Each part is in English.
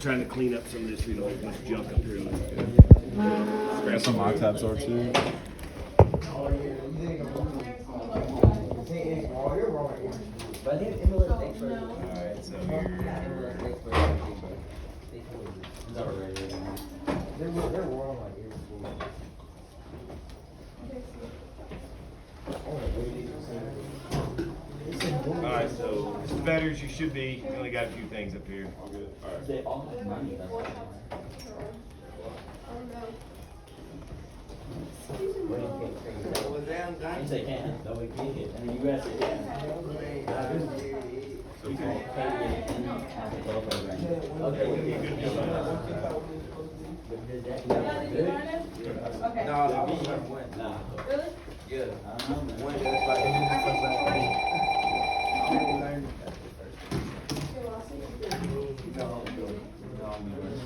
trying to clean up some of this, so you don't have much junk up here. Grab some my tabs are too. Alright, so alright, so Mr. Betters, you should be. You only got a few things up here.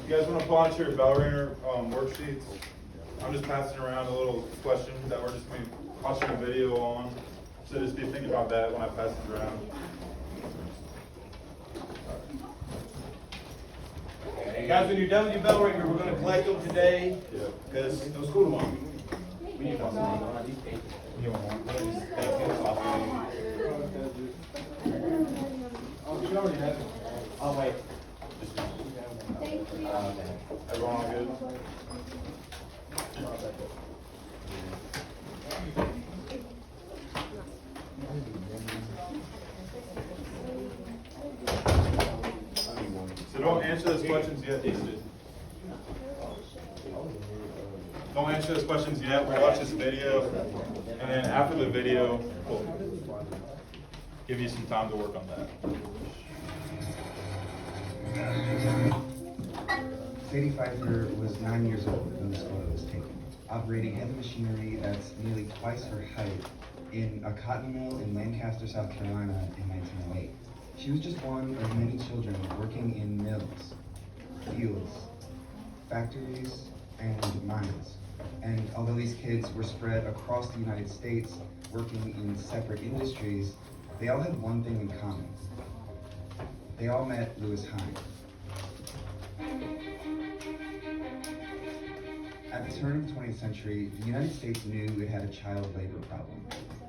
You guys want to punch your bell ringer worksheets? I'm just passing around a little question that we're just going to be watching a video on. So just be thinking about that when I pass it around. Hey guys, when you're done with your bell ringer, we're going to collect them today because it was cool tomorrow. We need one. You want one? Thank you. I'll wait. Everyone all good? So don't answer those questions yet. Don't answer those questions yet. We'll watch this video, and then after the video, we'll give you some time to work on that. Sadie Pfeiffer was 9 years old when this photo was taken, operating heavy machinery that's nearly twice her height in a cotton mill in Lancaster, South Carolina in 1908. She was just one of many children working in mills, fields, factories, and mines. And although these kids were spread across the United States working in separate industries, they all had one thing in common. They all met Lewis Hine. At the turn of the 20th century, the United States knew it had a child labor problem.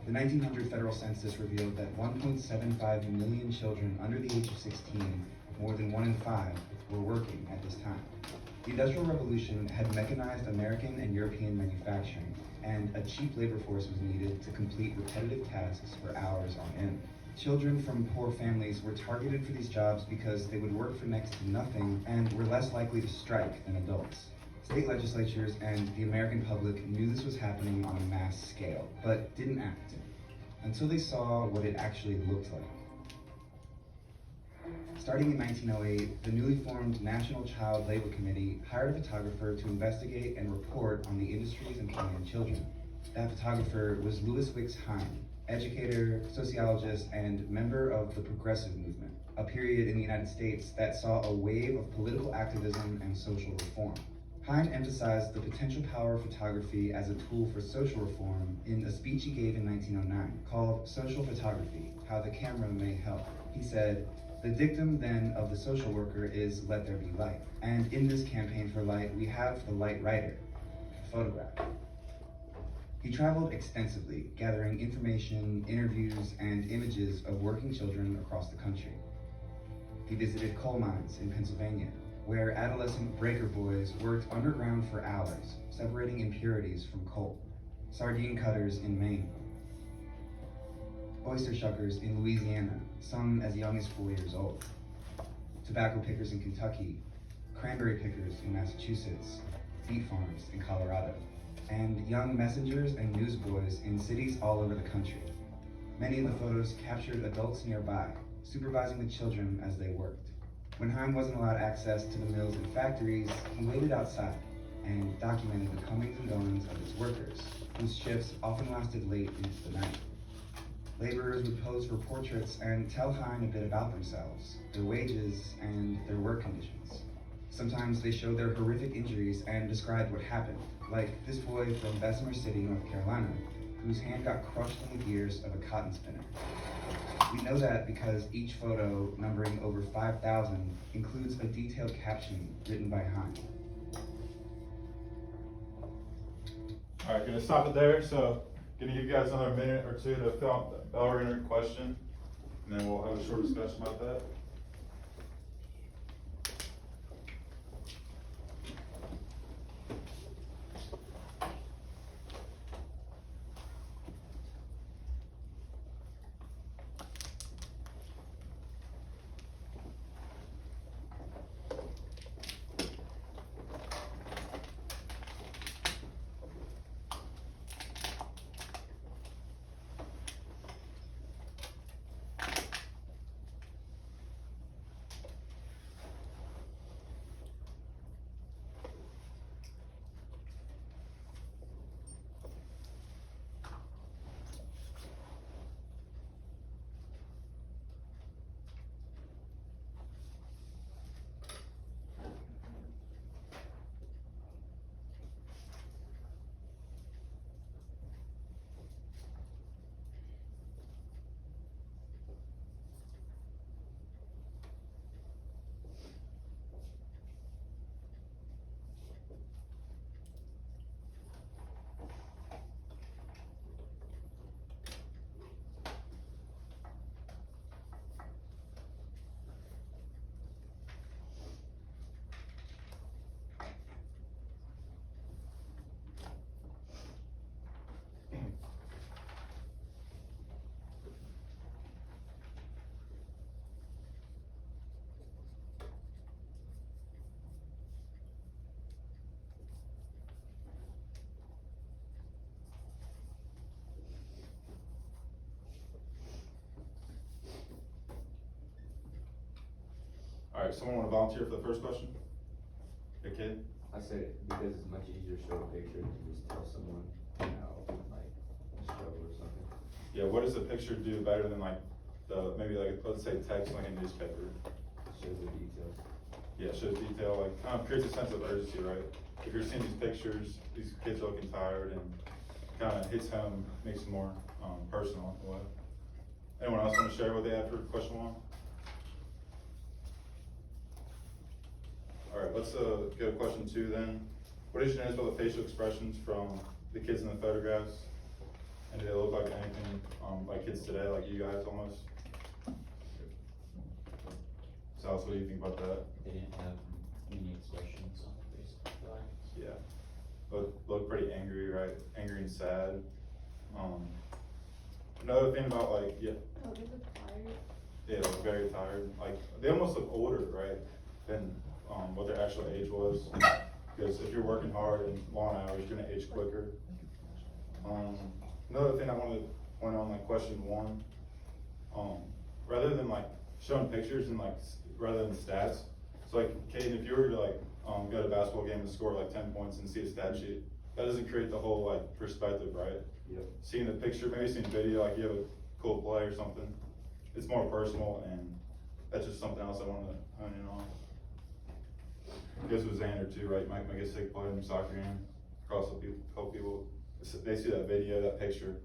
The 1900 federal census revealed that 1.75 million children under the age of 16, more than 1 in 5, were working at this time. The Industrial Revolution had mechanized American and European manufacturing, and a cheap labor force was needed to complete repetitive tasks for hours on end. Children from poor families were targeted for these jobs because they would work for next to nothing and were less likely to strike than adults. State legislatures and the American public knew this was happening on a mass scale, but didn't act until they saw what it actually looked like. Starting in 1908, the newly formed National Child Labor Committee hired a photographer to investigate and report on the industries employing children. That photographer was Lewis Wicks Hine, educator, sociologist, and member of the Progressive Movement, a period in the United States that saw a wave of political activism and social reform. Hine emphasized the potential power of photography as a tool for social reform in a speech he gave in 1909 called Social Photography, How the Camera May Help. He said, "The dictum then of the social worker is let there be light. And in this campaign for light, we have the light writer, the photograph." He traveled extensively, gathering information, interviews, and images of working children across the country. He visited coal mines in Pennsylvania, where adolescent breaker boys worked underground for hours, separating impurities from coal. Sardine cutters in Maine. Oyster shuckers in Louisiana, some as young as 4 years old. Tobacco pickers in Kentucky, cranberry pickers in Massachusetts, beet farmers in Colorado, and young messengers and newsboys in cities all over the country. Many of the photos captured adults nearby, supervising the children as they worked. When Hine wasn't allowed access to the mills and factories, he waited outside and documented the comings and goings of his workers, whose shifts often lasted late into the night. Laborers would pose for portraits and tell Hine a bit about themselves, their wages, and their work conditions. Sometimes they showed their horrific injuries and described what happened, like this boy from Bessemer City, North Carolina, whose hand got crushed in the gears of a cotton spinner. We know that because each photo, numbering over 5,000, includes a detailed caption written by Hein. All right, gonna stop it there. So, gonna give you guys another minute or two to fill out the bell ringer question, and then we'll have a short discussion about that. All right, someone want to volunteer for the first question? A kid? I said it because it's much easier to show a picture than just tell someone, like a show or something. Yeah, what does a picture do better than like maybe like, let's say text like a newspaper? Shows the details. Yeah, it shows detail, like, creates a sense of urgency, right? If you're seeing these pictures, these kids are looking tired and kind of hits home, makes it more, personal in a way. Anyone else want to share what they had for question one? All right, let's go to question two then. What did you notice about the facial expressions from the kids in the photographs? And do they look like anything like kids today, like you guys almost? Sal, what do you think about that? They didn't have many expressions on their face, I feel like. Yeah, look pretty angry, right? Angry and sad. Another thing about like, yeah. Oh, they look tired. Yeah, look very tired. Like they almost look older, right, than what their actual age was. Because if you're working hard and long hours, you're gonna age quicker. Another thing I wanted to point on, like question one, rather than like showing pictures and like rather than stats. So like, Caden, if you were to like go to a basketball game and score like 10 points and see a stat sheet, that doesn't create the whole like perspective, right? Yep. Seeing the picture, maybe seeing video, like you have a cool play or something, it's more personal, and that's just something else I wanted to hone in on. I guess with Xander too, right? Might make a sick play in your soccer game, across the help people. They see that video, that picture,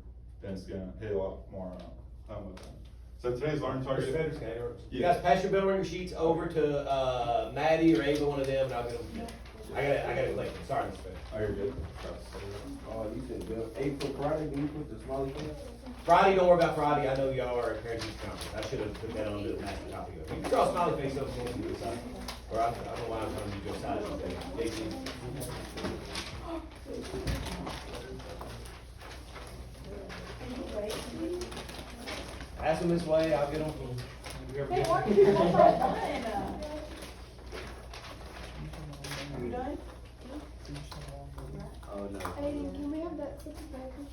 then it's gonna hit a lot more home with them. So today's learning target. You guys pass your bell ringer sheets over to Maddie or Ava, one of them, and I'll get them. I gotta collect them. Sorry, Mr. Fed. Oh, you're good. Oh, you said Bill, April Friday, can you put the smiley face? Friday, don't worry about Friday. I know y'all are at parent teacher conference. I should have put that on the master copy. You can draw a smiley face up if you want to do side. Or I don't know why I'm trying to do your side today. Pass them this way. I'll get them from whoever. Hey, why are you all done? You done? Oh, no. Hey, can we have that slip of paper?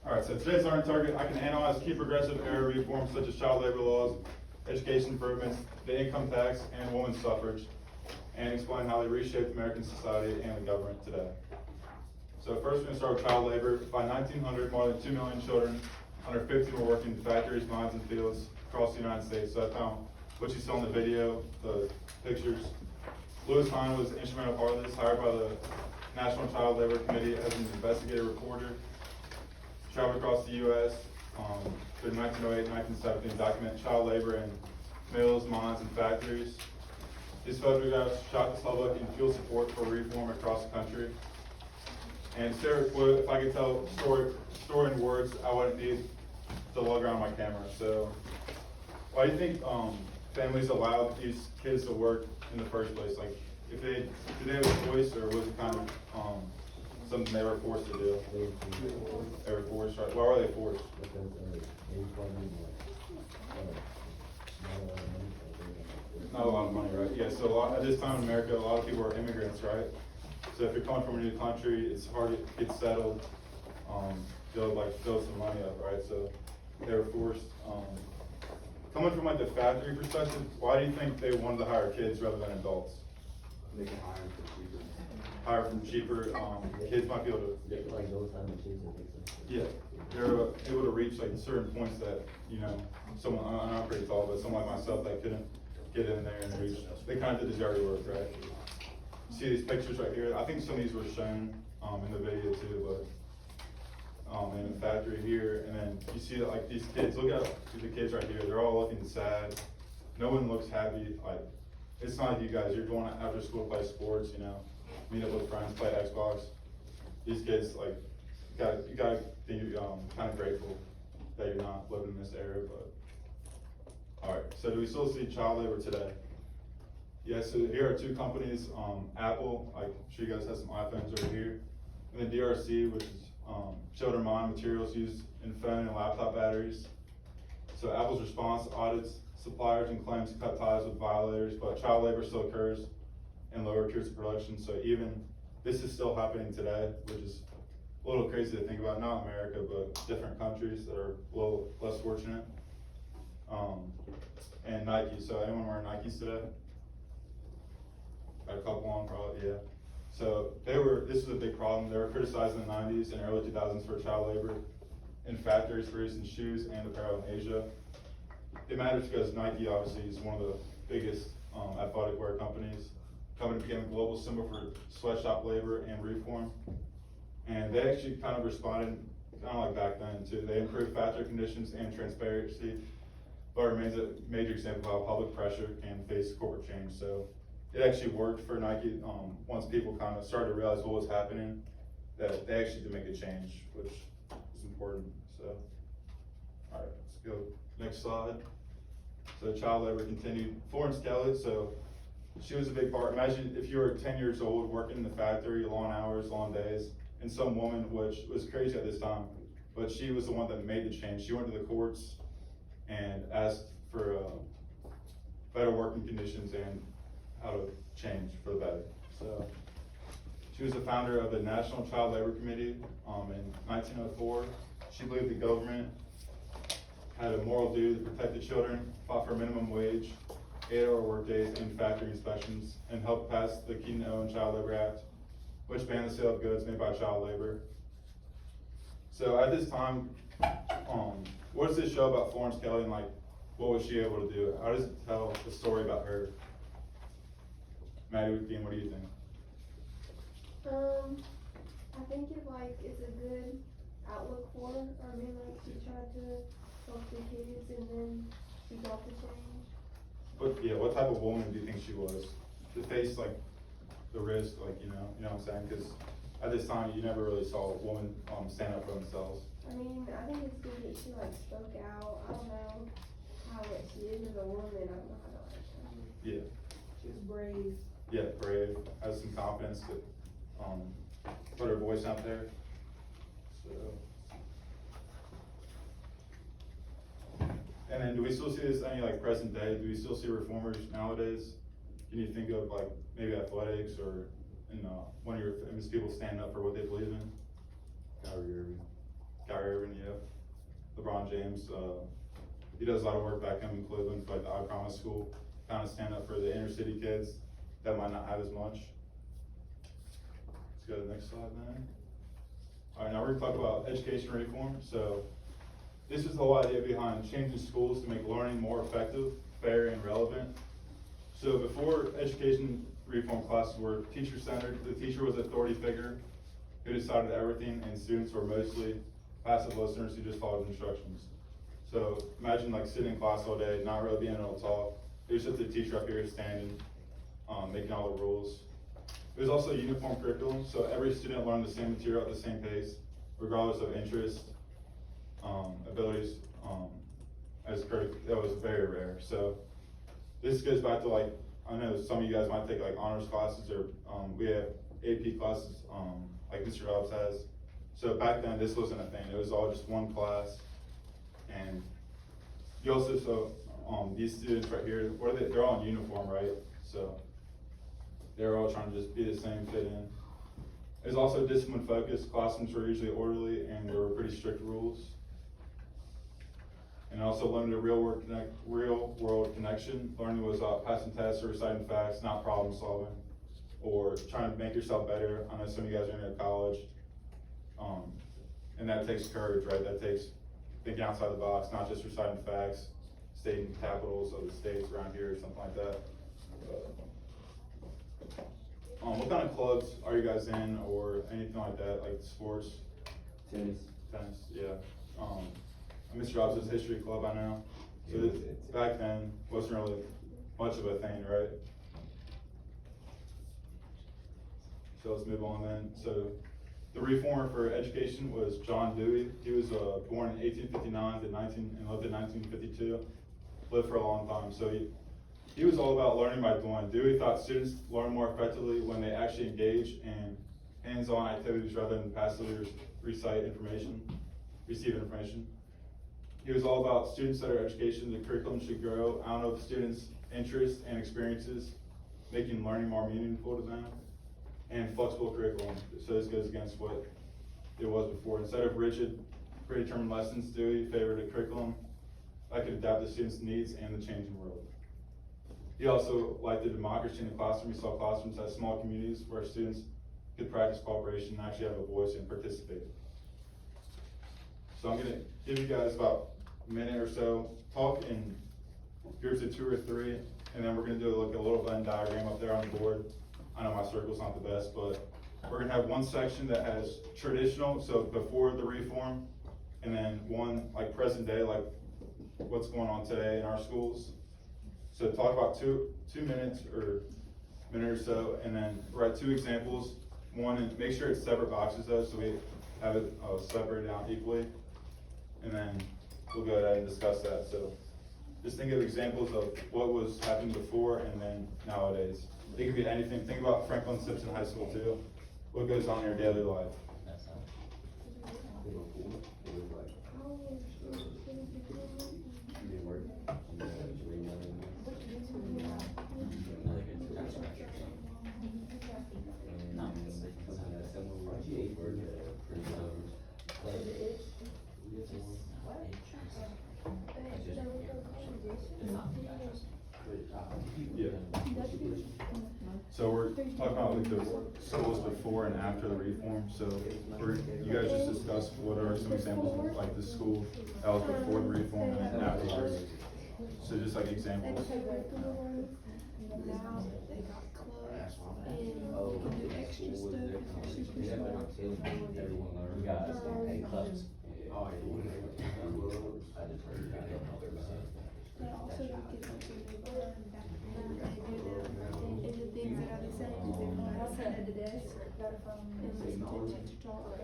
Alright, so today's learning target, I can analyze key progressive area reforms such as child labor laws, education improvements, the income tax, and women's suffrage, and explain how they reshaped American society and the government today. So first we're going to start with child labor. By 1900, more than 2 million children 150 were working in factories, mines, and fields across the United States. So I found what you saw in the video, the pictures. Lewis Hine was an instrumental part of this, hired by the National Child Labor Committee as an investigative reporter. Traveled across the U.S. Through 1908 and 1917 to document child labor in mills, mines, and factories. These photographs shocked the public and fueled support for reform across the country. And if I could tell a story in words, I wouldn't need to lug around my camera. So, why do you think families allowed these kids to work in the first place? Like, did they have a choice, or was it kind of something they were forced to do? They were forced, right? Why were they forced? Because they required Not a lot of money, right? Yeah, so at this time in America, a lot of people are immigrants, right? So if you're coming from a new country, it's hard to get settled, build some money up, right? So they were forced. Coming from like the factory perspective, why do you think they wanted to hire kids rather than adults? They can hire them for cheaper. Hire from cheaper, kids might be able to, They like those time of kids that makes sense. yeah, they're able to reach like certain points that, someone, I'm not pretty tall, but someone like myself that couldn't get in there and reach. They kind of did the dirty work, right? See these pictures right here? I think some of these were shown in the video too, but in the factory here, and then you see that like these kids, look at the kids right here, they're all looking sad. No one looks happy. Like, it's not like you guys, you're going after school to play sports, meet up with friends, play Xbox. These kids, like, you gotta be kind of grateful that you're not living in this era, but. Alright, so do we still see child labor today? Yeah, so here are two companies, Apple, I'm sure you guys have some iPhones over here, and then DRC, which is children mine materials used in phone and laptop batteries. So Apple's response audits suppliers and claims to cut ties with violators, but child labor still occurs in lower tiers of production. So even this is still happening today, which is a little crazy to think about. Not America, but different countries that are a little less fortunate. And Nike. So anyone wearing Nikes today? Got a couple on, probably, yeah. So this was a big problem. They were criticized in the 90s and early 2000s for child labor in factories producing shoes and apparel in Asia. It matters because Nike obviously is one of the biggest athletic wear companies. The company became a global symbol for sweatshop labor and reform. And they actually kind of responded, kind of like back then too. They improved factory conditions and transparency, but it remains a major example of how public pressure can face corporate change. So it actually worked for Nike once people kind of started to realize what was happening, that they actually did make a change, which is important. So, all right, let's go next slide. So child labor continued. Florence Kelley, so she was a big part. Imagine if you were 10 years old working in the factory, long hours, long days, and some woman, which was crazy at this time, but she was the one that made the change. She went to the courts and asked for better working conditions and how to change for the better. So she was the founder of the National Child Labor Committee in 1904. She believed the government had a moral duty to protect the children, fought for minimum wage, 8-hour workdays, and factory inspections, and helped pass the Keaton-Owen Child Labor Act, which banned the sale of goods made by child labor. So at this time, what does this show about Florence Kelley, and like, what was she able to do? How does it tell the story about her? Maddie, what do you think? I think it's a good outlook for her. I mean, like, she tried to help the kids and then she got the change. But yeah, what type of woman do you think she was? To face like the risk, like, you know what I'm saying? Because at this time, you never really saw a woman stand up for themselves. I mean, I think it's good that she spoke out. I don't know how she is as a woman. I don't know how to Yeah. She was brave. Yeah, brave, has some confidence to put her voice out there. So, and then do we still see this any present day? Do we still see reformers nowadays? Can you think of maybe athletics or one of your famous people standing up for what they believe in? Kyrie Irving, yeah. LeBron James, he does a lot of work back home in Cleveland for the I Promise School, kind of stand up for the inner city kids that might not have as much. Let's go to the next slide, man. All right, now we're gonna talk about education reform. So This is the whole idea behind changing schools to make learning more effective, fair, and relevant. So before education reform classes were teacher-centered, the teacher was an authority figure who decided everything, and students were mostly passive listeners who just followed instructions. So imagine like sitting in class all day, not really being able to talk. There's just the teacher up here standing, making all the rules. It was also a uniform curriculum, so every student learned the same material at the same pace, regardless of interest, abilities, that was very rare. So this goes back to like, I know some of you guys might take like honors classes or we have AP classes like Mr. Dobbs has. So back then this wasn't a thing, it was all just one class. And you also, so these students right here, they're all in uniform, right? So they're all trying to just be the same, fit in. There's also discipline focused. Classrooms were usually orderly and there were pretty strict rules. And also limited real world connection. Learning was passing tests or reciting facts, not problem solving or trying to make yourself better. I know some of you guys are in college, and that takes courage, right? That takes thinking outside the box, not just reciting facts, stating capitals of the states around here or something like that. What kind of clubs are you guys in or anything like that, like sports? Tennis. Tennis, yeah. Mr. Dobbs' history club, I know. So this, back then, wasn't really much of a thing, right? So let's move on then. So the reformer for education was John Dewey. He was born in 1859 and lived in 1952. Lived for a long time. So he was all about learning by doing. Dewey thought students learn more effectively when they actually engage in hands-on activities rather than passively receive information. He was all about student-centered education. The curriculum should grow out of students' interests and experiences, making learning more meaningful to them, and flexible curriculum. So this goes against what it was before. Instead of rigid, predetermined lessons, Dewey favored a curriculum that could adapt to students' needs and the changing world. He also liked the democracy in the classroom. He saw classrooms as small communities where students could practice cooperation and actually have a voice and participate. So I'm gonna give you guys about a minute or so, talk in groups of 2 or 3, and then we're gonna do like a little Venn diagram up there on the board. I know my circle's not the best, but we're gonna have one section that has traditional, so before the reform, and then one like present day, like what's going on today in our schools. So talk about two minutes or minute or so, and then write 2 examples. One, and make sure it's separate boxes though, so we have it separated out equally. And then we'll go ahead and discuss that. So just think of examples of what was happening before and then nowadays. It could be anything. Think about Franklin Simpson High School too. What goes on in your daily life? Yeah. So we're talking about like the schools before and after the reform. So you guys just discussed what are some examples of like the school that was before the reform and then afterwards. So just like examples. Now they got clubs and you can do extra stuff. We got clubs. They also don't get something they learn and the things that are the same. I'll sit at the desk and listen to teacher talk.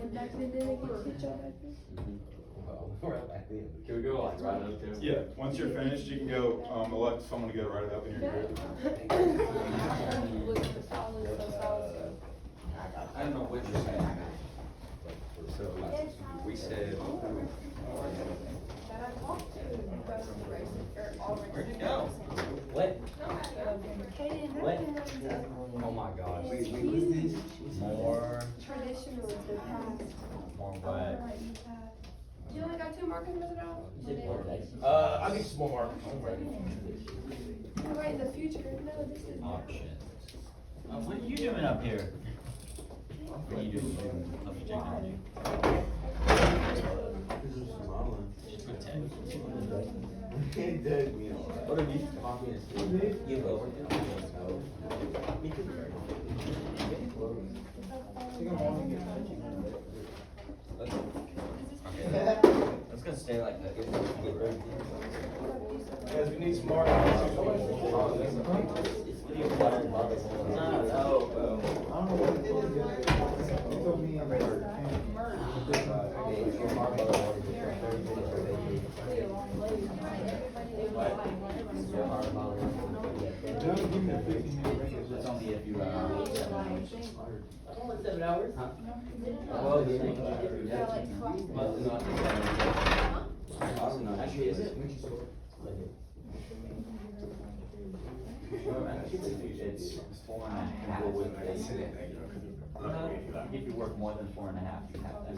And back then, they didn't get teacher like this. Can we go like right up there? Yeah, once you're finished, you can go elect someone to go right up in your group. I don't know what you're saying. So we said. Where'd you go? What? What? Oh my gosh. More. Traditional is the past. More what? You only got 2 markers, Mr. Dawes? I'll get you some more markers. We're right in the future. No, this is. Options. What are you doing up here? What are you doing? Let me check on you. Just put 10. What are these coffee and give over? It's gonna stay like that. Guys, we need some more. It's only if you, 7 hours? Huh? Well, actually, is it? It's 4.5 with if you work more than 4.5, you have to.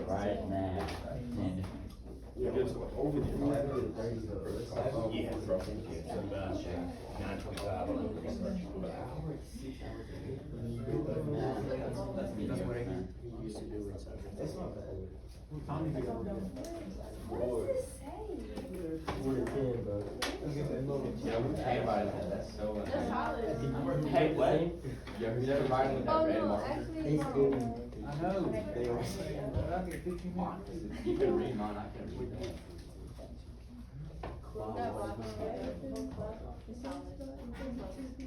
Right now. Hey, what? You never mind with that Oh, red no, marker? actually, it's not. I know. You can read mine, I can read that.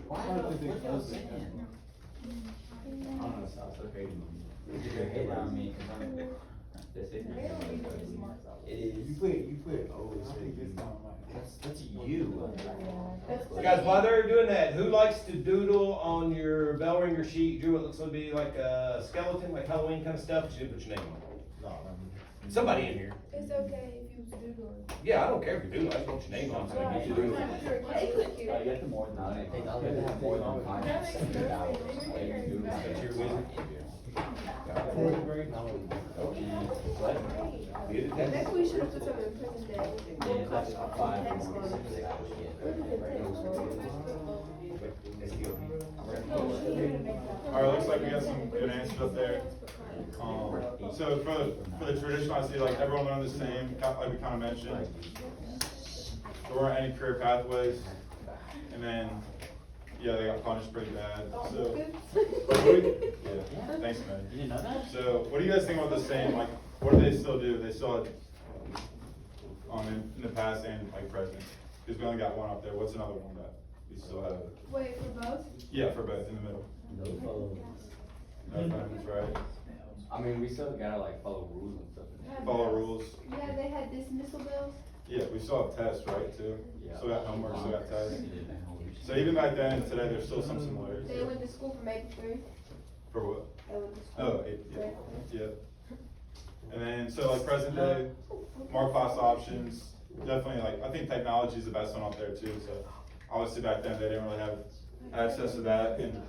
Why don't they close it? I don't know, it's so crazy. You're hating on me, cause I'm, this isn't. It is. You put, oh, that's you. Guys, while they're doing that, who likes to doodle on your bell ringer sheet, drew what looks to be like a skeleton, like Halloween kind of stuff, but you didn't put your name on it? Somebody in here. It's okay if you doodle. Yeah, I don't care if you do, I just want your name on it. so I can get you to do it. You get the more than, I think I'll have more than 5 hours. That's your wizard. Maybe we should have put some in prison day. Yeah, that's 5 more, 6 hours. Alright, looks like we got some good answers up there. So for the traditional, I see like everyone learned the same, like we kinda mentioned. There weren't any career pathways, and then, yeah, they got punished pretty bad, so. Yeah, thanks, man. You didn't know that? So, what do you guys think about the same, like, what do they still do? They still had, in the past and like present, because we only got one up there, what's another one that we still have? Wait, for both? Yeah, for both, in the middle. No phones. No phones, right? I mean, we still gotta like follow rules and stuff. Follow rules. Yeah, they had dismissal bills. Yeah, we still have tests, right, too? Yeah. Still got homework, still got tests. Yeah. So even back then and today, there's still some similarities. They went to school from 8 to 3. For what? They went to school. Oh, yeah. And then, so like present day, more class options, definitely like, I think technology is the best one up there too, so. Obviously back then, they didn't really have access to that, and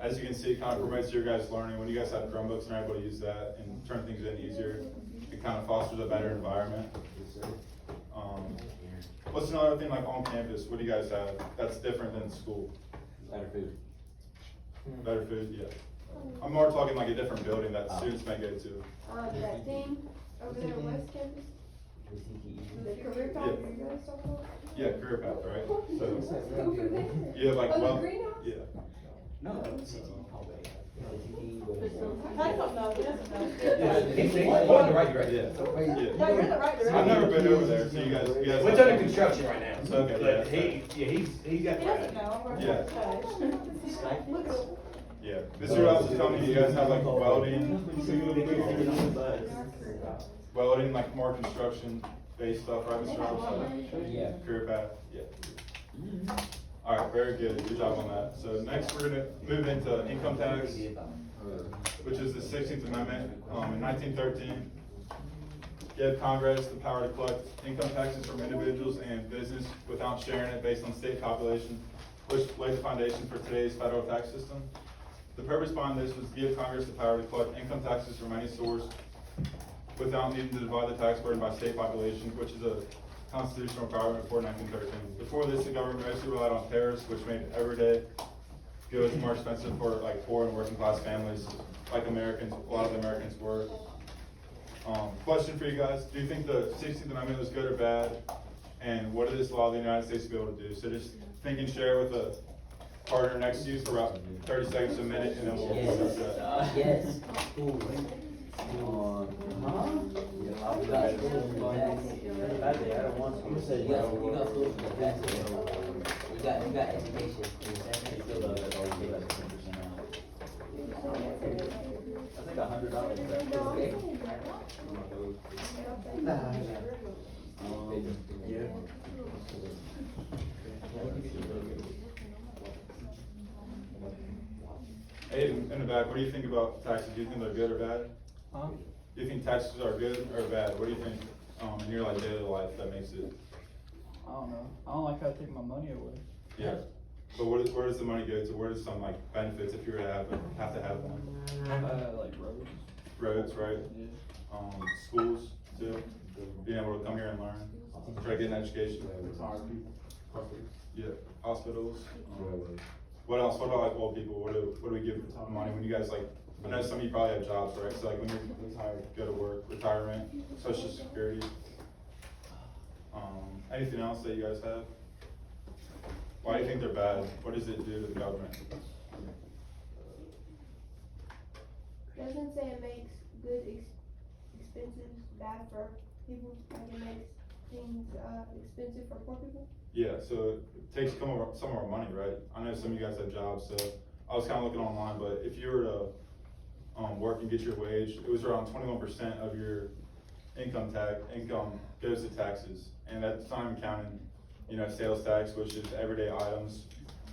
as you can see, it kind of promotes your guys' learning. When you guys have Chromebooks and are able to use that and turn things in easier, it kind of fosters a better environment. What's another thing like on campus, what do you guys have that's different than school? Better food. Better food, yeah. I'm more talking like a different building that students may go to. That thing over there on West Campus, the career path Yeah. you guys talking about? Yeah, career path, right? So, Over there? you have like, Oh, the well, greenhouse? yeah. No. Going the right direction. Yeah. No, you're in the right direction. I've never been over there, so you guys. It's under construction right now. Okay, But yeah. he's got. He doesn't know. Yeah. Look at Yeah. Mr. Rouse was telling me you guys have like welding, like more construction-based stuff, right, Mr. Rouse? Yeah. Career path, yeah. Alright, very good, good job on that. So next, we're gonna move into income tax, which is the 16th Amendment. In 1913, gave Congress the power to collect income taxes from individuals and business without sharing it based on state population, which laid the foundation for today's federal tax system. The purpose behind this was to give Congress the power to collect income taxes from any source without needing to divide the tax burden by state population, which is a constitutional requirement before 1913. Before this, the government mostly relied on tariffs, which made everyday goods more expensive for like poor and working class families, like Americans, a lot of Americans were. Question for you guys, do you think the 16th Amendment was good or bad? And what did this law of the United States be able to do? So just think and share with a partner next to you for about 30 seconds to a minute, and then we'll discuss that. Yes. You got education. I think $100. Yeah. Hey, in the back, what do you think about taxes? Do you think they're good or bad? Huh? Do you think taxes are good or bad? What do you think, in your like daily life that makes it? I don't know. I don't like how they take my money away. Yeah. But where does the money go to? Where does some like benefits if you were to have one? Like roads. Roads, right? Yeah. Schools too. Being able to come here and learn, try to get an education. Yeah. Hospitals. What else? What about like old people? What do we give money when you guys like? I know some of you probably have jobs, right? So like when you're retired, go to work, retirement, Social Security. Anything else that you guys have? Why do you think they're bad? What does it do to the government? Doesn't say it makes good expenses bad for people, like it makes things, expensive for poor people? Yeah, so it takes some of our money, right? I know some of you guys have jobs, so I was kind of looking online, but if you were to work and get your wage, it was around 21% of your income goes to taxes, and that's not even counting, sales tax, which is everyday items,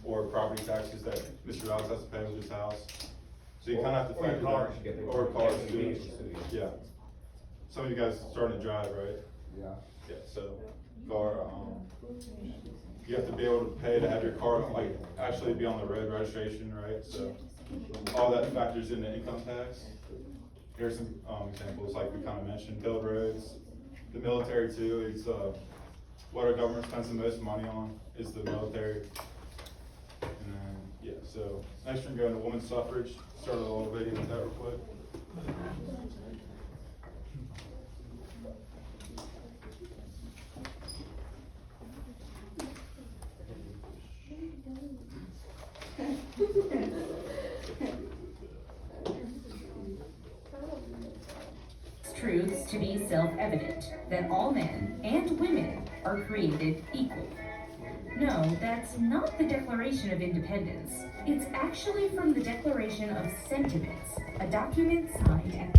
or property taxes that Mr. Dodds has to pay with his house. So you kind of have to factor that, or cars too. Yeah. Some of you guys starting to drive, right? Yeah. Yeah, so car, you have to be able to pay to have your car like actually be on the road registration, right? So all that factors into income tax. Here's some examples like we kind of mentioned: build roads, the military too. It's what our government spends the most money on is the military. And then yeah, so next we're going to women's suffrage. Start a little video with that real quick. Truths to be self-evident, that all men and women are created equal. No, that's not the Declaration of Independence. It's actually from the Declaration of Sentiments, a document signed at the